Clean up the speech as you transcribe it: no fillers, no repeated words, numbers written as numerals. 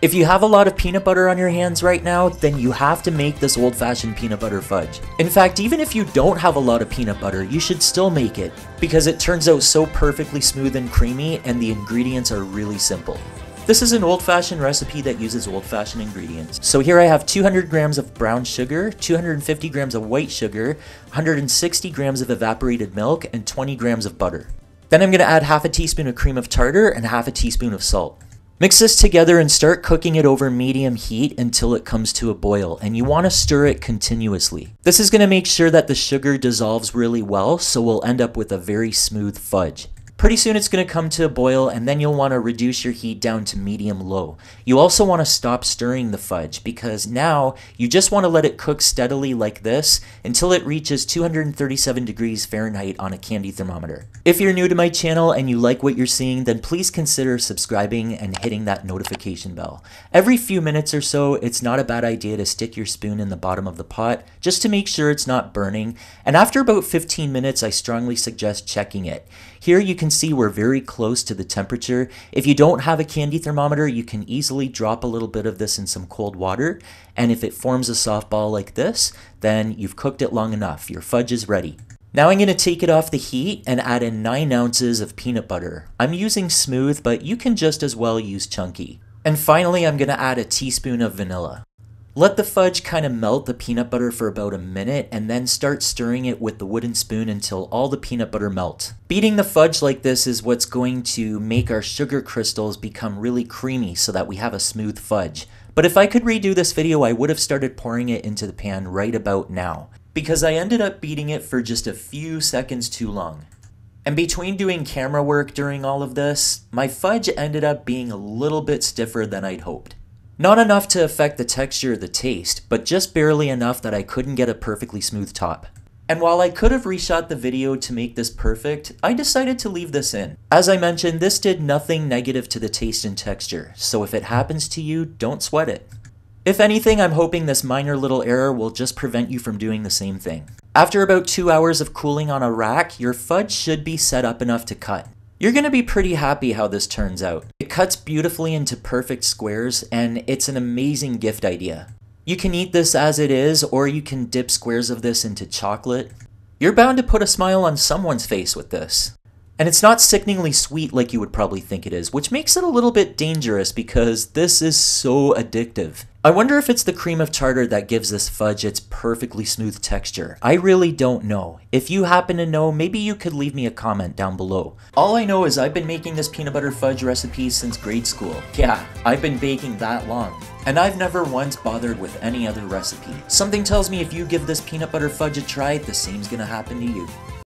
If you have a lot of peanut butter on your hands right now, then you have to make this old-fashioned peanut butter fudge. In fact, even if you don't have a lot of peanut butter, you should still make it, because it turns out so perfectly smooth and creamy, and the ingredients are really simple. This is an old-fashioned recipe that uses old-fashioned ingredients. So here I have 200 grams of brown sugar, 250 grams of white sugar, 160 grams of evaporated milk, and 20 grams of butter. Then I'm going to add half a teaspoon of cream of tartar and half a teaspoon of salt. Mix this together and start cooking it over medium heat until it comes to a boil, and you want to stir it continuously. This is going to make sure that the sugar dissolves really well, so we'll end up with a very smooth fudge. Pretty soon it's going to come to a boil, and then you'll want to reduce your heat down to medium-low. You also want to stop stirring the fudge, because now you just want to let it cook steadily like this until it reaches 237 degrees Fahrenheit on a candy thermometer. If you're new to my channel and you like what you're seeing, then please consider subscribing and hitting that notification bell. Every few minutes or so, it's not a bad idea to stick your spoon in the bottom of the pot just to make sure it's not burning, and after about 15 minutes I strongly suggest checking it. Here you can see we're very close to the temperature. If you don't have a candy thermometer, you can easily drop a little bit of this in some cold water, and if it forms a soft ball like this, then you've cooked it long enough. Your fudge is ready. Now I'm going to take it off the heat and add in 9 ounces of peanut butter. I'm using smooth, but you can just as well use chunky. And finally, I'm going to add a teaspoon of vanilla. Let the fudge kind of melt the peanut butter for about a minute, and then start stirring it with the wooden spoon until all the peanut butter melts. Beating the fudge like this is what's going to make our sugar crystals become really creamy so that we have a smooth fudge. But if I could redo this video, I would have started pouring it into the pan right about now, because I ended up beating it for just a few seconds too long. And between doing camera work during all of this, my fudge ended up being a little bit stiffer than I'd hoped. Not enough to affect the texture or the taste, but just barely enough that I couldn't get a perfectly smooth top. And while I could have reshot the video to make this perfect, I decided to leave this in. As I mentioned, this did nothing negative to the taste and texture, so if it happens to you, don't sweat it. If anything, I'm hoping this minor little error will just prevent you from doing the same thing. After about 2 hours of cooling on a rack, your fudge should be set up enough to cut. You're going to be pretty happy how this turns out. It cuts beautifully into perfect squares, and it's an amazing gift idea. You can eat this as it is, or you can dip squares of this into chocolate. You're bound to put a smile on someone's face with this. And it's not sickeningly sweet like you would probably think it is, which makes it a little bit dangerous because this is so addictive. I wonder if it's the cream of tartar that gives this fudge its perfectly smooth texture. I really don't know. If you happen to know, maybe you could leave me a comment down below. All I know is I've been making this peanut butter fudge recipe since grade school. Yeah, I've been baking that long. And I've never once bothered with any other recipe. Something tells me if you give this peanut butter fudge a try, the same's gonna happen to you.